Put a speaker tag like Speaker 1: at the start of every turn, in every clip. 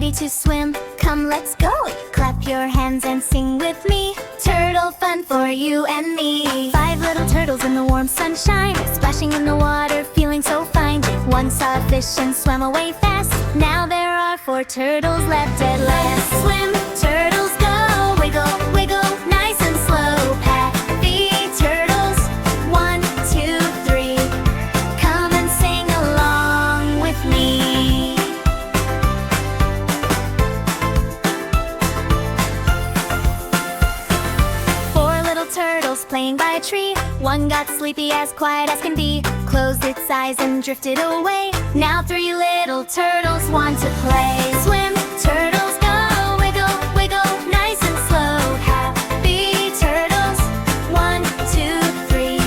Speaker 1: ready to swim? Come, let's go! Clap your hands and sing with me. Turtle fun for you and me. 5 little turtles in the warm sunshine, splashing in the water, feeling so fine. One saw a fish and swam away fast. Now there are 4 turtles left at last. Swim, turtles, go! Wiggle, wiggle, nice and slow. Happy turtles, 1, 2, 3. Come and sing along with me. 4 little turtles playing by a tree. One got sleepy, as quiet as can be, closed its eyes and drifted away. Now 3 little turtles want to play. Swim, turtles, go! Wiggle, wiggle, nice and slow. Happy turtles, 1, 2, 3.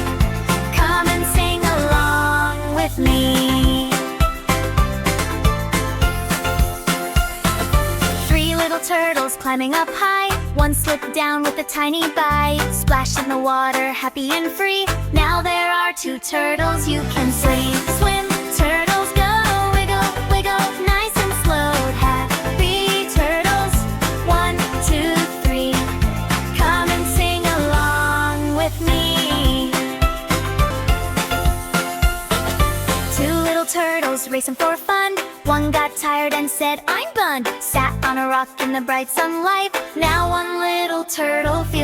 Speaker 1: Come and sing along with me. 3 little turtles climbing up high. One slipped down with a tiny bite, splashed in the water, happy and free. Now there are 2 turtles you can see. Swim, turtles, go! Wiggle, wiggle, nice and slow. Happy turtles, 1, 2, 3. Come and sing along with me. 2 little turtles racing for fun. One got tired and said, I'm done. Sat on a rock in the bright sunlight. Now 1 little turtle feels